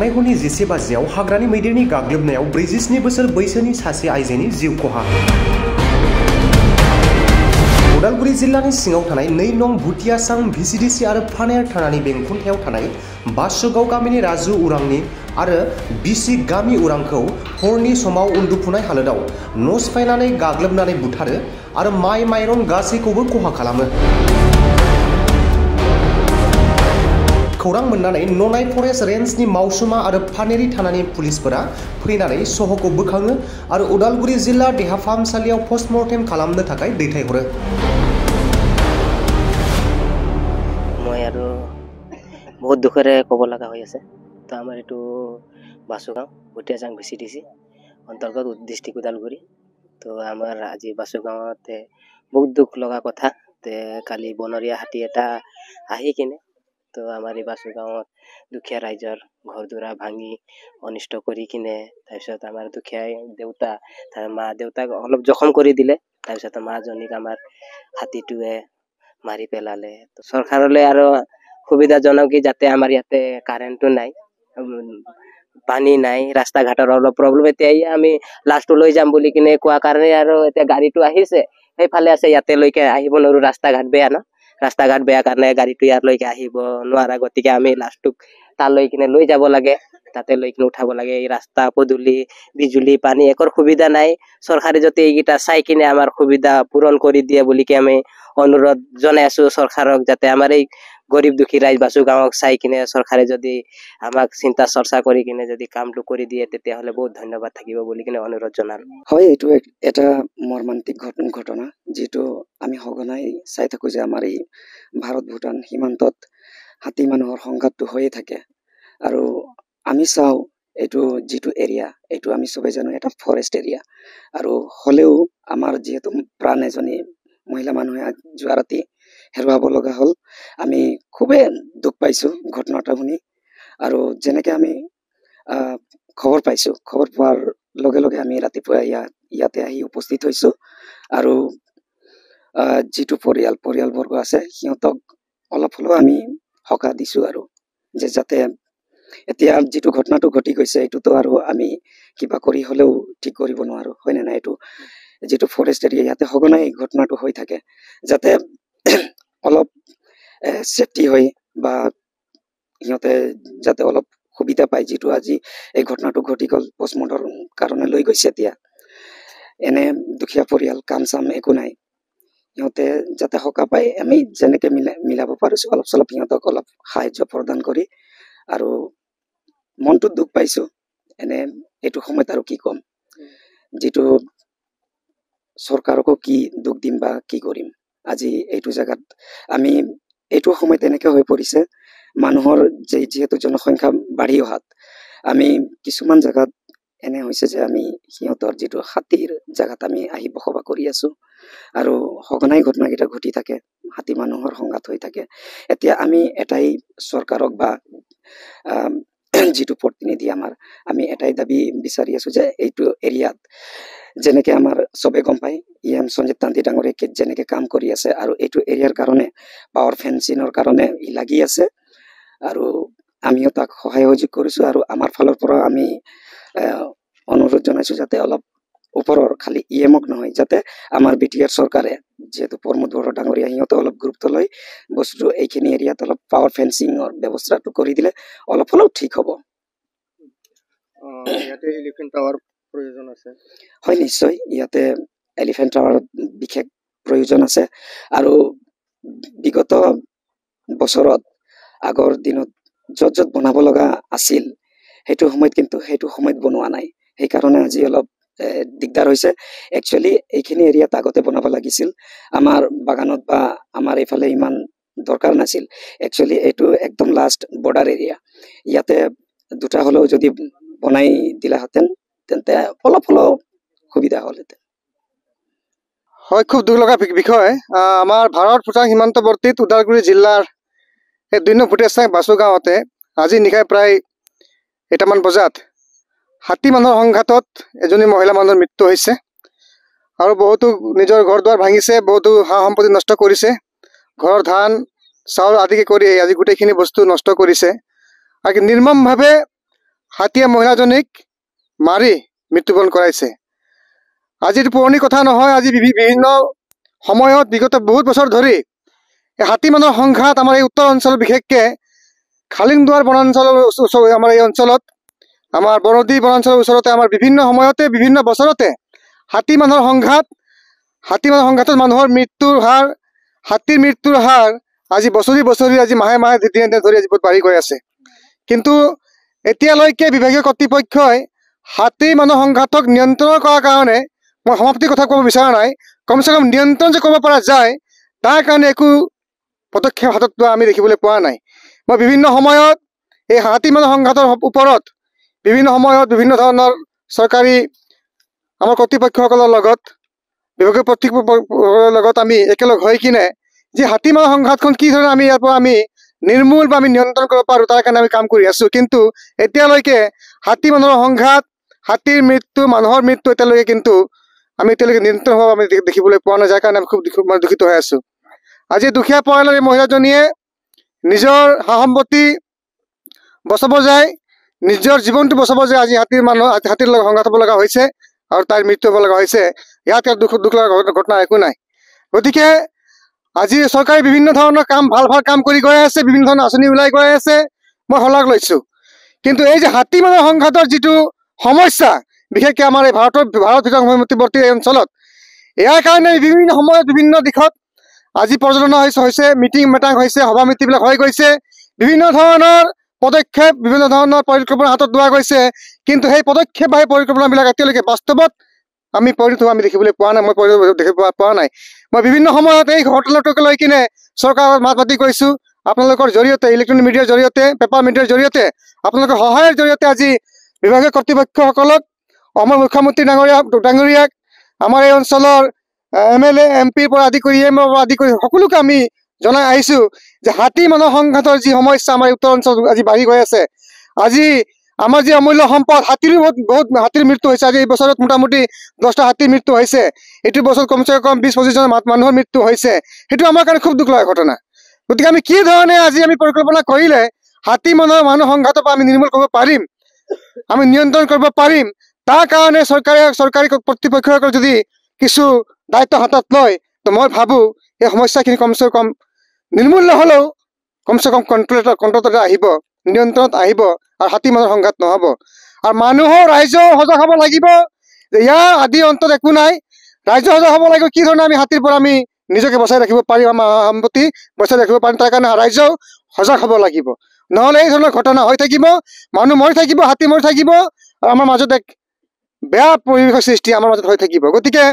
थांनाय हरनि 11 बाजियाव हाग्रानि मैदेरनि गाग्लोबनायाव 47 बोसोर बैसोनि सासे आइजोनि जिउ खहा। उदालगुरि जिल्लानि सिङाव थानाय 2 नं भुटियासां भिसिडिसि आरो फानेर थानानि बेंखनथायाव थानाय बासुगाव गामिनि राजु उरांनि आरो बिसि गामि उरांखौ हरनि समाव उन्दुफुनाय हालोदाव न' सिफायनानै गाग्लोबनानै बुथारो आरो माइ माइरं गासैखौबो खहा खालामो। खौरां मोननानै ननाय फरेस्ट रेन्जनि मावसुमा आरो फानेरि थानानि पुलिसफोरा फैनानै सहखौ बोखाङो आरो उदालगुरि जिल्ला देहा फाहामसालियाव पस्टमर्टेम खालामनो थाखाय दैथायहरो। মই আৰু বহুত দুখেৰে ক'ব লগা হৈ আছে। তো আমাৰ এইটো বাসুগাঁও ভুটিয়াচাং ভিচিডিচি অন্তৰ্গত ডিষ্ট্ৰিক্ট উদালগুৰি। তো আমাৰ আজি বাসুগাঁৱতে বহুত দুখ লগা কথা তে কালি বনৰীয়া হাতী এটা আহি কিনে তো আমাৰ এই বাসুগাঁৱত দুখীয়া ৰাইজৰ ঘৰ দুৱাৰ ভাঙি অনিষ্ট কৰি কিনে তাৰপিছত আমাৰ দুখীয়া দেউতা মা দেউতাক অলপ জখম কৰি দিলে। তাৰপিছত মাজনীক আমাৰ হাতীটোৱে মাৰি পেলালে। তো চৰকাৰলৈ আৰু সুবিধাজনক কি যাতে আমাৰ ইয়াতে কাৰেণ্টটো নাই, পানী নাই, ৰাস্তা ঘাটৰ অলপ প্ৰব্লেম। এতিয়া আমি লাষ্টটো লৈ যাম বুলি কিনে কোৱা কাৰণে আৰু এতিয়া গাড়ীটো আহিছে সেইফালে আছে, ইয়াতে লৈকে আহিব নোৱাৰো, ৰাস্তা ঘাট বেয়া ন, ৰাস্তা ঘাট বেয়া কাৰণে গাড়ীটো ইয়ালৈকে আহিব নোৱাৰা। গতিকে আমি লাষ্টটোক তালৈ কিনে লৈ যাব লাগে, তাতে লৈ কিনে উঠাব লাগে। এই ৰাস্তা পদূলি বিজুলী পানী একো সুবিধা নাই। চৰকাৰে যদি এইকেইটা চাই কিনে আমাৰ সুবিধা পূৰণ কৰি দিয়ে বুলি আমি অনুৰোধ জনাই আছো চৰকাৰক, যাতে আমাৰ এই গৰীব দুখী ৰাইজ বাসুগাঁৱক চাই কিনে চৰকাৰে যদি আমাক চিন্তা চৰ্চা কৰি কিনে যদি কামটো কৰি দিয়ে তেতিয়াহ'লে বহুত ধন্যবাদ থাকিব বুলি কিনে অনুৰোধ জনালো। হয়, এইটো এটা মৰ্মান্তিক ঘটনা, যিটো আমি সঘনাই চাই থাকো যে আমাৰ এই ভাৰত ভূটান সীমান্তত হাতী মানুহৰ সংঘাতটো হৈয়ে থাকে। আৰু আমি চাওঁ এইটো যিটো এৰিয়া, এইটো আমি সবেই জানো এটা ফৰেষ্ট এৰিয়া। আৰু হ'লেও আমাৰ যিহেতু প্ৰাণ এজনী মহিলা মানুহে যোৱা ৰাতি হেৰুৱাব লগা হ'ল, আমি খুবেই দুখ পাইছোঁ ঘটনাটা শুনি। আৰু যেনেকৈ আমি খবৰ পাইছোঁ, খবৰ পোৱাৰ লগে লগে আমি ৰাতিপুৱা ইয়াতে আহি উপস্থিত হৈছোঁ। আৰু যিটো পৰিয়ালবৰ্গ আছে সিহঁতক অলপ হ'লেও আমি সকাহ দিছোঁ আৰু যে যাতে এতিয়া যিটো ঘটনাটো ঘটি গৈছে এইটোতো আৰু আমি কিবা কৰি হ'লেও ঠিক কৰিব নোৱাৰো, হয়নে নাই? এইটো যিটো ফৰেষ্ট এৰিয়া, ইয়াতে সঘনাই ঘটনাটো হৈ থাকে, যাতে অলপ চেফটি হয় বা সিহঁতে যাতে অলপ সুবিধা পায়। যিটো আজি এই ঘটনাটো ঘটি গ'ল, পষ্টমৰ্টমৰ কাৰণে লৈ গৈছে। এতিয়া এনে দুখীয়া পৰিয়াল, কাম চাম একো নাই, সিহঁতে যাতে সকাহ পায়, আমি যেনেকৈ মিলাব পাৰিছোঁ অলপ চলপ সিহঁতক অলপ সাহাৰ্য প্ৰদান কৰি। আৰু মনটো দুখ পাইছোঁ এনে এইটো সময়ত আৰু কি ক'ম, যিটো চৰকাৰকো কি দুখ দিম বা কি কৰিম। আজি এইটো জেগাত আমি এইটো সময়ত এনেকৈ হৈ পৰিছে, মানুহৰ যিহেতু জনসংখ্যা বাঢ়ি অহাত আমি কিছুমান জেগাত এনে হৈছে যে আমি সিহঁতৰ যিটো হাতীৰ জেগাত আমি আহি বসবাস কৰি আছোঁ। আৰু সঘনাই ঘটনাকেইটা ঘটি থাকে, হাতী মানুহৰ সংঘাত হৈ থাকে। এতিয়া আমি এটাই চৰকাৰক বা যিটো প্ৰতিনিধি আমি এটাই দাবী বিচাৰি আছোঁ যে এইটো এৰিয়াত যেনেকৈ আমাৰ চবে গম পায় EM সঞ্জীৱ তান্তি ডাঙৰীয়াই যেনেকৈ কাম কৰি আছে, আৰু এইটো এৰিয়াৰ কাৰণে পাৱাৰ ফেন্সিঙৰ কাৰণে লাগি আছে। আৰু আমিও তাক সহায় সহযোগ কৰিছোঁ। আৰু আমাৰ ফালৰ পৰা আমি অনুৰোধ জনাইছোঁ যাতে অলপ ওপৰৰ খালি EMক নহয়, যাতে আমাৰ BTR চৰকাৰে যিহেতু প্ৰমোদ বড়ো ডাঙৰীয়া সিহঁতে অলপ গুৰুত্ব লৈ বস্তুটো এইখিনি এৰিয়াত অলপ পাৱাৰ ফেন্সিঙৰ ব্যৱস্থাটো কৰি দিলে অলপ হ'লেও ঠিক হ'ব। ইয়াতে এলিফেণ্ট টাৱাৰ প্ৰয়োজন আছে। হয়, নিশ্চয় ইয়াতে এলিফেণ্ট টাৱাৰ বিশেষ প্ৰয়োজন আছে। আৰু বিগত বছৰত আগৰ দিনত য'ত বনাব লগা আছিল সেইটো সময়ত বনোৱা নাই, সেইকাৰণে আজি অলপ দিগদাৰ হৈছে। একচুৱেলি এইখিনি এৰিয়াত আগতে বনাব লাগিছিল, আমাৰ বাগানত বা আমাৰ এইফালে ইমান দৰকাৰ নাছিল। একচুৱেলি এইটো একদম লাষ্ট বৰ্ডাৰ এৰিয়া, ইয়াতে দুটা হ'লেও যদি বনাই দিলাহেঁতেন তেন্তে অলপ হ'লেও সুবিধা হ'লহেঁতেন। হয়, খুব দুখ লগা বিষয়। আমাৰ ভাৰত ভূটান সীমান্তৱৰ্তীত ওদালগুৰি জিলাৰ এই 2 নং ভুটিয়াচাং বাসুগাঁৱতে আজি নিশাই প্ৰায় 1টামান বজাত হাতী মানুহৰ সংঘাতত এজনী মহিলা মানুহৰ মৃত্যু হৈছে। আৰু বহুতো নিজৰ ঘৰ দুৱাৰ ভাঙিছে, বহুতো সা সম্পত্তি নষ্ট কৰিছে, ঘৰৰ ধান চাউল আদিকে কৰি আজি গোটেইখিনি বস্তু নষ্ট কৰিছে। আৰু নিৰ্মমভাৱে হাতীয়ে মহিলাজনীক মাৰি মৃত্যুবৰণ কৰাইছে। আজি এইটো পুৰণি কথা নহয়, আজি বিভিন্ন সময়ত বিগত বহুত বছৰ ধৰি এই হাতী মানুহৰ সংঘাত আমাৰ এই উত্তৰ অঞ্চলত, বিশেষকৈ খালিংদুৱাৰ বনাঞ্চলৰ আমাৰ এই অঞ্চলত, আমাৰ বৰদী বনাঞ্চলৰ ওচৰতে আমাৰ বিভিন্ন সময়তে বিভিন্ন বছৰতে হাতী মানুহৰ সংঘাতত মানুহৰ মৃত্যুৰ হাৰ, হাতীৰ মৃত্যুৰ হাৰ আজি বছৰি আজি মাহে মাহে দিনে ধৰি আজি বহুত বাঢ়ি গৈ আছে। কিন্তু এতিয়ালৈকে বিভাগীয় কৰ্তৃপক্ষই হাতী মানুহ সংঘাতক নিয়ন্ত্ৰণ কৰাৰ কাৰণে, মই সমাপ্তিৰ কথা ক'ব বিচৰা নাই, কমচে কম নিয়ন্ত্ৰণ যে কৰিব পৰা যায় তাৰ কাৰণে একো পদক্ষেপ হাতত লোৱা আমি দেখিবলৈ পোৱা নাই। মই বিভিন্ন সময়ত এই হাতী মানুহ সংঘাতৰ ওপৰত বিভিন্ন সময়ত বিভিন্ন ধৰণৰ চৰকাৰী আমাৰ কৰ্তৃপক্ষসকলৰ লগত, বিভাগীয় কৰ্তৃপক্ষৰ লগত আমি একেলগ হৈ কিনে যে হাতী মানুহ সংঘাতখন কি ধৰণে আমি ইয়াৰ পৰা আমি নিৰ্মূল বা আমি নিয়ন্ত্ৰণ কৰিব পাৰোঁ তাৰ কাৰণে আমি কাম কৰি আছোঁ। কিন্তু এতিয়ালৈকে হাতী মানুহৰ সংঘাত, হাতীৰ মৃত্যু, মানুহৰ মৃত্যু এতিয়ালৈকে নিয়ন্ত্ৰণ হোৱা আমি দেখিবলৈ পোৱা নাই, যাৰ কাৰণে আমি খুব দুখিত হৈ আছোঁ। আজি দুখীয়া পৰিয়ালৰ এই মহিলাজনীয়ে নিজৰ সা সম্পত্তি বচাব যায়, নিজৰ জীৱনটো বচাব যায় আজি হাতীৰ লগত সংঘাত হ'ব লগা হৈছে আৰু তাইৰ মৃত্যু হ'ব লগা হৈছে। ইয়াত দুখ লগা ঘটনা একো নাই। গতিকে আজি চৰকাৰে বিভিন্ন ধৰণৰ কাম ভাল কাম কৰি গৈ আছে, বিভিন্ন ধৰণৰ আঁচনি ওলাই গৈ আছে, মই শলাগ লৈছোঁ। কিন্তু এই যে হাতী মানুহৰ সংঘাতৰ যিটো সমস্যা, বিশেষকৈ আমাৰ এই ভাৰত সীমান্তৱৰ্তী এই অঞ্চলত, ইয়াৰ কাৰণে বিভিন্ন সময়ত বিভিন্ন দিশত আজি পৰ্যটন হৈছে, মিটিং মেটাং হৈছে, সভা মিটিংবিলাক হৈ গৈছে, বিভিন্ন ধৰণৰ পদক্ষেপ, বিভিন্ন ধৰণৰ পৰিকল্পনা হাতত লোৱা গৈছে। কিন্তু সেই পদক্ষেপ বা সেই পৰিকল্পনাবিলাক এতিয়ালৈকে বাস্তৱত আমি পৰিণত হোৱা আমি দেখিবলৈ পোৱা নাই, মই দেখিব পোৱা নাই। মই বিভিন্ন সময়ত এই ঘটনাটোকে লৈ কিনে চৰকাৰৰ মাত মাতি কৈছোঁ, আপোনালোকৰ জৰিয়তে, ইলেক্ট্ৰনিক মিডিয়াৰ জৰিয়তে, পেপাৰ মিডিয়াৰ জৰিয়তে, আপোনালোকৰ সহায়ৰ জৰিয়তে আজি বিভাগীয় কৰ্তৃপক্ষসকলক, অসমৰ মুখ্যমন্ত্ৰী ডাঙৰীয়াক, আমাৰ এই অঞ্চলৰ MLA MP পৰা আদি কৰি EM পৰা আদি কৰি সকলোকে আমি জনাই আহিছোঁ যে হাতী মানুহ সংঘাতৰ যি সমস্যা আমাৰ উত্তৰ অঞ্চলত আজি বাঢ়ি গৈ আছে। আজি আমাৰ যি অমূল্য সম্পদ হাতীৰো বহুত হাতীৰ মৃত্যু হৈছে। আজি এই বছৰত মোটামুটি 10টা হাতীৰ মৃত্যু হৈছে, এইটো বছৰত কমচে কম 20-25জন মানুহৰ মৃত্যু হৈছে। সেইটো আমাৰ কাৰণে খুব দুখ লগা ঘটনা। গতিকে আমি কি ধৰণে আজি আমি পৰিকল্পনা কৰিলে হাতী মানুহ সংঘাতৰ পৰা আমি নিৰ্মূল কৰিব পাৰিম, আমি নিয়ন্ত্ৰণ কৰিব পাৰিম, তাৰ কাৰণে চৰকাৰী কৰ্তৃপক্ষসকলে যদি কিছু দায়িত্ব হাতত লয়, তো মই ভাবোঁ এই সমস্যাখিনি কমচে কম নিৰ্মূল নহ'লেও কমচে কম কণ্ট্ৰলত আহিব, নিয়ন্ত্ৰণত আহিব আৰু হাতী মানুহৰ সংঘাত নহ'ব। আৰু ৰাইজেও সজাগ হ'ব লাগিব যে ইয়াৰ আদি অন্তত একো নাই। ৰাইজেও সজাগ হ'ব লাগিব কি ধৰণে আমি হাতীৰ পৰা আমি নিজকে বচাই ৰাখিব পাৰিম, আমাৰ সম্পত্তি বচাই ৰাখিব পাৰিম, তাৰ কাৰণে ৰাইজেও সজাগ হ'ব লাগিব। নহ'লে এই ধৰণৰ ঘটনা হৈ থাকিব, মানুহ মৰি থাকিব, হাতী মৰি থাকিব, আৰু আমাৰ মাজত এক বেয়া পৰিৱেশৰ সৃষ্টি আমাৰ মাজত হৈ থাকিব। গতিকে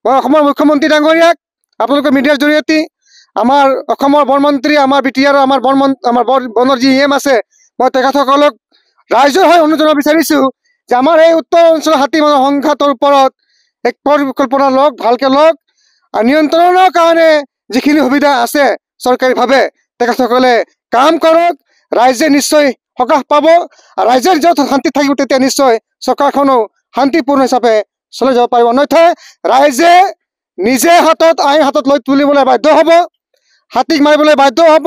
মই অসমৰ মুখ্যমন্ত্ৰী ডাঙৰীয়াক আপোনালোকৰ মিডিয়াৰ জৰিয়তে, আমাৰ অসমৰ বনমন্ত্ৰী, আমাৰ BTR, আমাৰ বনৰ যি EM আছে, মই তেখেতসকলক ৰাইজৰ হৈ অনুৰোধ জনাব বিচাৰিছোঁ যে আমাৰ এই উত্তৰ অঞ্চলৰ হাতী মানুহ সংঘাতৰ ওপৰত এক পৰিকল্পনা লওক, ভালকৈ লওক, আৰু নিয়ন্ত্ৰণৰ কাৰণে যিখিনি সুবিধা আছে চৰকাৰীভাৱে তেখেতসকলে কাম কৰক। ৰাইজে নিশ্চয় সকাহ পাব, আৰু ৰাইজে য'ত শান্তিত থাকিব তেতিয়া নিশ্চয় চৰকাৰখনো শান্তিপূৰ্ণ হিচাপে চলাই যাব পাৰিব। অন্যথা ৰাইজে নিজে আইন হাতত লৈ তুলিবলৈ বাধ্য হ'ব, হাতীক মাৰিবলৈ বাধ্য হ'ব,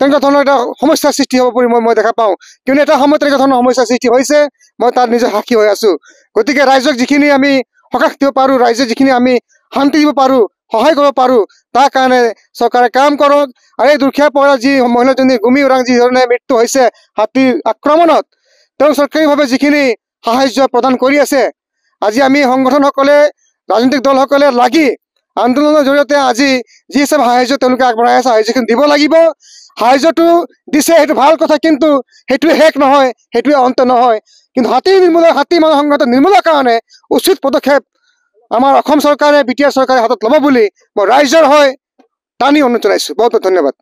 তেনেকুৱা ধৰণৰ এটা সমস্যাৰ সৃষ্টি হ'ব বুলি মই দেখা পাওঁ। কিয়নো এটা সময়ত তেনেকুৱা ধৰণৰ সমস্যাৰ সৃষ্টি হৈছে, মই তাত নিজে সাক্ষী হৈ আছোঁ। গতিকে ৰাইজক যিখিনি আমি সকাহ দিব পাৰোঁ, ৰাইজে যিখিনি আমি শান্তি দিব পাৰোঁ, সহায় কৰিব পাৰোঁ, তাৰ কাৰণে চৰকাৰে কাম কৰক। আৰু এই দুখীয়া পৰিয়ালৰ যি মহিলাজনী গুমি ওৰাং যি ধৰণে মৃত্যু হৈছে হাতীৰ আক্ৰমণত, তেওঁ চৰকাৰীভাৱে যিখিনি সাহায্য প্ৰদান কৰি আছে, আজি আমি সংগঠনসকলে, ৰাজনৈতিক দলসকলে লাগি আন্দোলনৰ জৰিয়তে আজি যি হিচাপে সাহায্য তেওঁলোকে আগবঢ়াই আছে, সাহায্যখিনি দিব লাগিব। সাহায্যটো দিছে সেইটো ভাল কথা, কিন্তু সেইটোৱে শেষ নহয়, সেইটোৱে অন্ত নহয়। কিন্তু হাতী মানুহ সংঘাত নিৰ্মূলৰ কাৰণে উচিত পদক্ষেপ আমাৰ অসম চৰকাৰে, BTR চৰকাৰে হাতত ল'ব বুলি মই ৰাইজৰ হৈ টানি অনুৰোধ জনাইছোঁ। বহুত বহুত ধন্যবাদ।